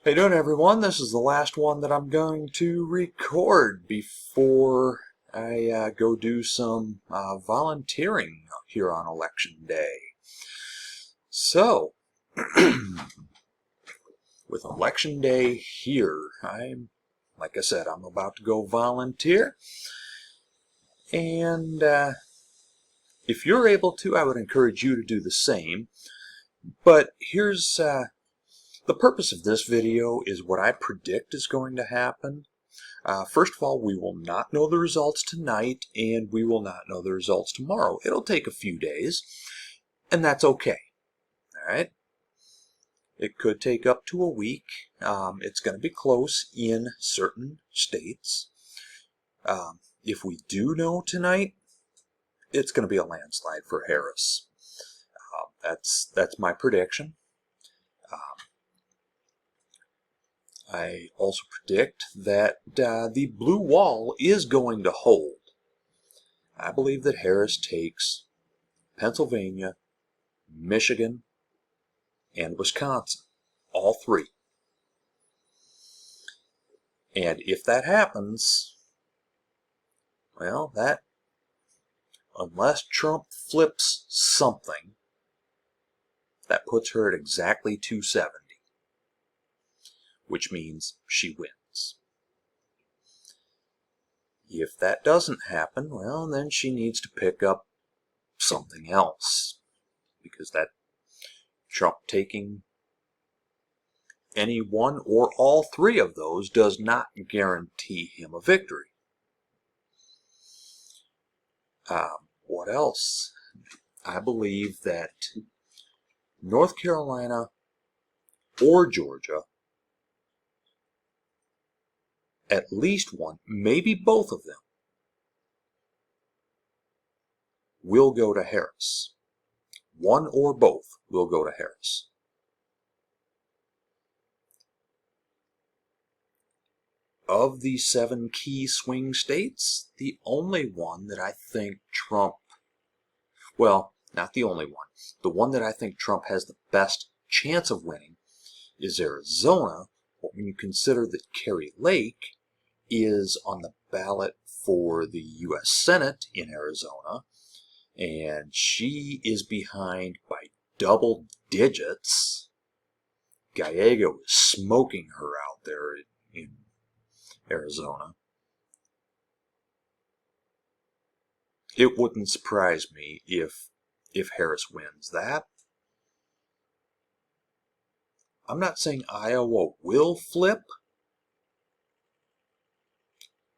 How you doing, everyone? This is the last one that I'm going to record before I go do some volunteering here on Election Day. So, with Election Day here, like I said, I'm about to go volunteer. And if you're able to, I would encourage you to do the same. But here's the purpose of this video is what I predict is going to happen. First of all, we will not know the results tonight, and we will not know the results tomorrow. It'll take a few days, and that's okay. All right? It could take up to a week. It's going to be close in certain states. If we do know tonight, it's going to be a landslide for Harris. That's my prediction. I also predict that the blue wall is going to hold. I believe that Harris takes Pennsylvania, Michigan, and Wisconsin, all three. And if that happens, well, unless Trump flips something, that puts her at exactly 270, which means she wins. If that doesn't happen, well, then she needs to pick up something else, because that Trump taking any one or all three of those does not guarantee him a victory. What else? I believe that North Carolina or Georgia, at least one, maybe both of them, will go to Harris. One or both will go to Harris. Of the 7 key swing states, the only one that I think Trump, well, not the only one, the one that I think Trump has the best chance of winning is Arizona, but when you consider that Kari Lake is on the ballot for the U.S. Senate in Arizona, and she is behind by double digits. Gallego is smoking her out there in Arizona. It wouldn't surprise me if Harris wins that. I'm not saying Iowa will flip,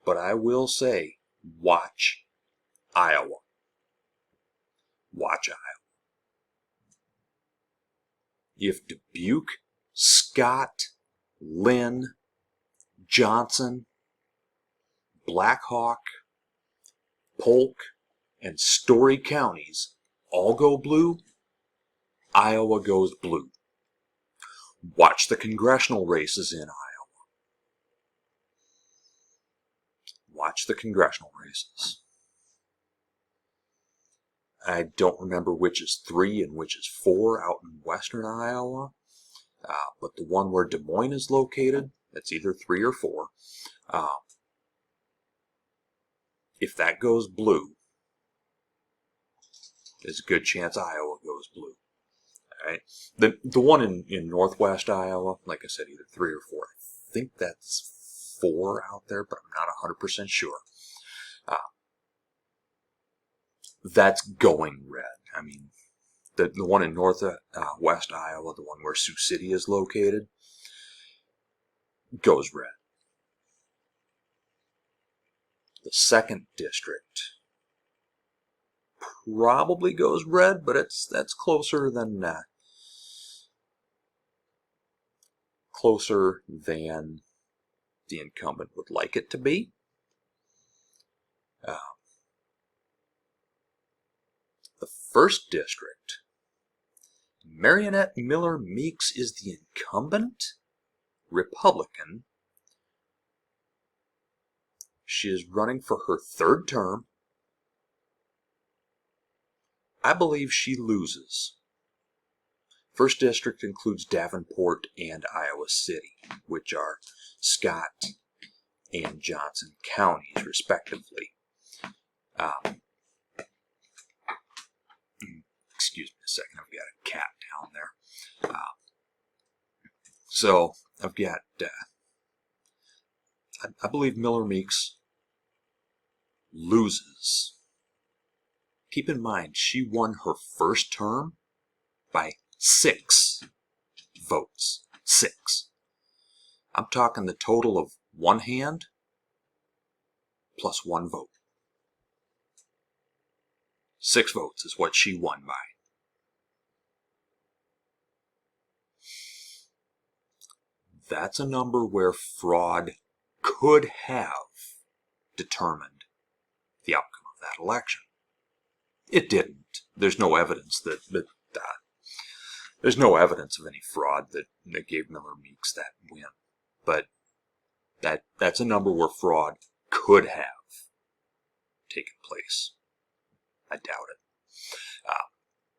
but I will say, watch Iowa. Watch Iowa. If Dubuque, Scott, Lynn, Johnson, Black Hawk, Polk, and Story counties all go blue, Iowa goes blue. Watch the congressional races in Iowa. Watch the congressional races. I don't remember which is 3 and which is 4 out in western Iowa, but the one where Des Moines is located, that's either 3 or 4. If that goes blue, there's a good chance Iowa goes blue. All right? The one in northwest Iowa, like I said, either 3 or 4. I think that's 4 out there, but I'm not 100% sure. That's going red. I mean, the one in northwest Iowa, the one where Sioux City is located, goes red. The 2nd district probably goes red, but that's closer than the incumbent would like it to be. The 1st district, Marionette Miller Meeks is the incumbent Republican. She is running for her 3rd term. I believe she loses. First district includes Davenport and Iowa City, which are Scott and Johnson counties, respectively. Excuse me a second, I've got a cat down there. So I've got, I believe Miller Meeks loses. Keep in mind, she won her first term by 6 votes. 6. I'm talking the total of 1 hand plus 1 vote. 6 votes is what she won by. That's a number where fraud could have determined the outcome of that election. It didn't. There's no evidence there's no evidence of any fraud that gave Miller Meeks that win. But that's a number where fraud could have taken place. I doubt it.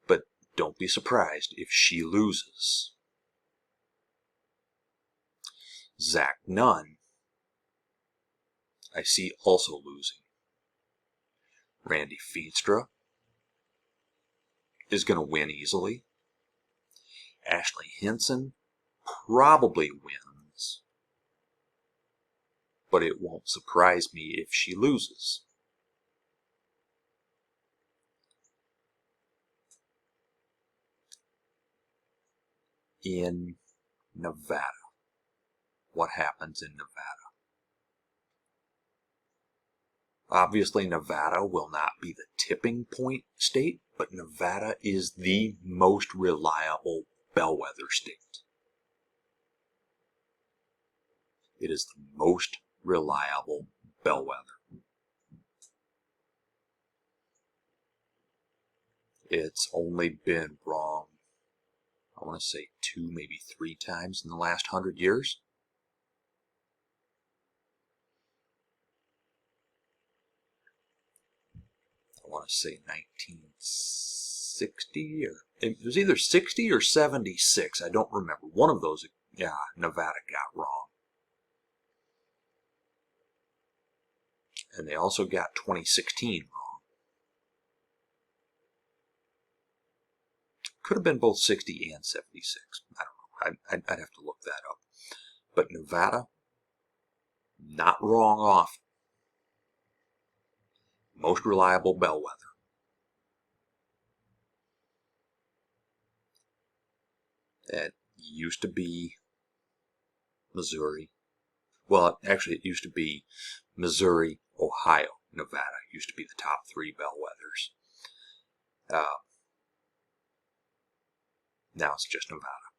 But don't be surprised if she loses. Zach Nunn, I see also losing. Randy Feenstra is going to win easily. Ashley Hinson probably wins, but it won't surprise me if she loses. In Nevada, what happens in Nevada? Obviously, Nevada will not be the tipping point state, but Nevada is the most reliable bellwether state. It is the most reliable bellwether. It's only been wrong, I want to say 2, maybe 3 times in the last 100 years. I want to say 1960, or it was either 60 or 76. I don't remember. One of those, yeah, Nevada got wrong. And they also got 2016 wrong. Could have been both 60 and 76. I don't know. I'd have to look that up. But Nevada, not wrong often. Most reliable bellwether. It used to be Missouri. Well, actually, it used to be Missouri, Ohio, Nevada. Used to be the top 3 bellwethers. Now it's just Nevada.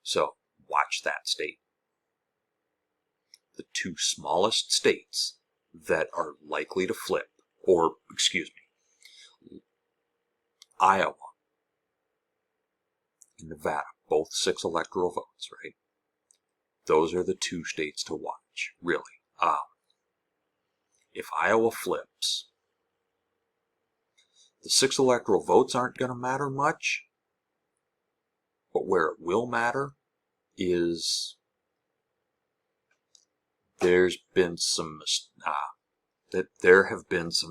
So, watch that state. The 2 smallest states that are likely to flip, or, excuse me, Iowa and Nevada, both 6 electoral votes, right? Those are the 2 states to watch, really. If Iowa flips, the 6 electoral votes aren't going to matter much, but where it will matter is there have been some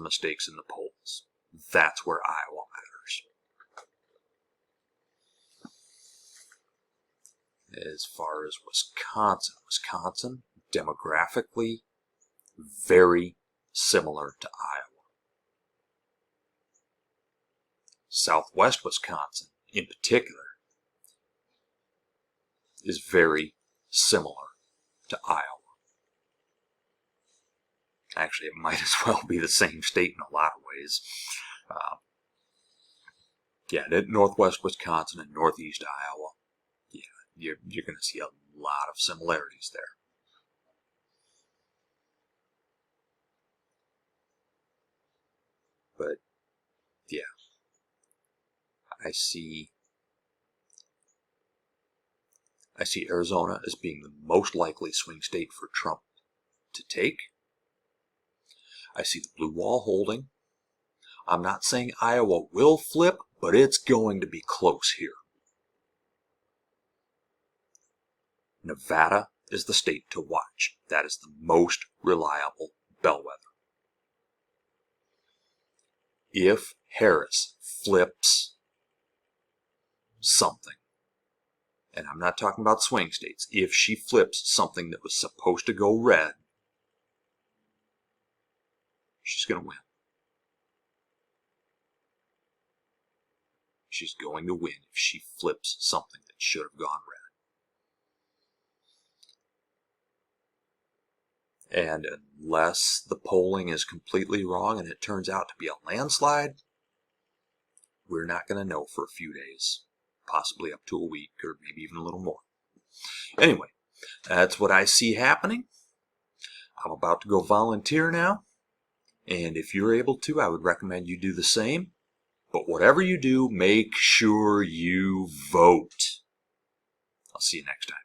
mistakes in the polls. That's where Iowa matters. As far as Wisconsin, demographically, very similar to Iowa. Southwest Wisconsin, in particular, is very similar to Iowa. Actually, it might as well be the same state in a lot of ways. Northwest Wisconsin and northeast Iowa, you're going to see a lot of similarities there. But, yeah, I see Arizona as being the most likely swing state for Trump to take. I see the blue wall holding. I'm not saying Iowa will flip, but it's going to be close here. Nevada is the state to watch. That is the most reliable bellwether. If Harris flips something, and I'm not talking about swing states, if she flips something that was supposed to go red, she's going to win. She's going to win if she flips something that should have gone red. And unless the polling is completely wrong and it turns out to be a landslide, we're not going to know for a few days, possibly up to a week or maybe even a little more. Anyway, that's what I see happening. I'm about to go volunteer now, and if you're able to, I would recommend you do the same. But whatever you do, make sure you vote. I'll see you next time.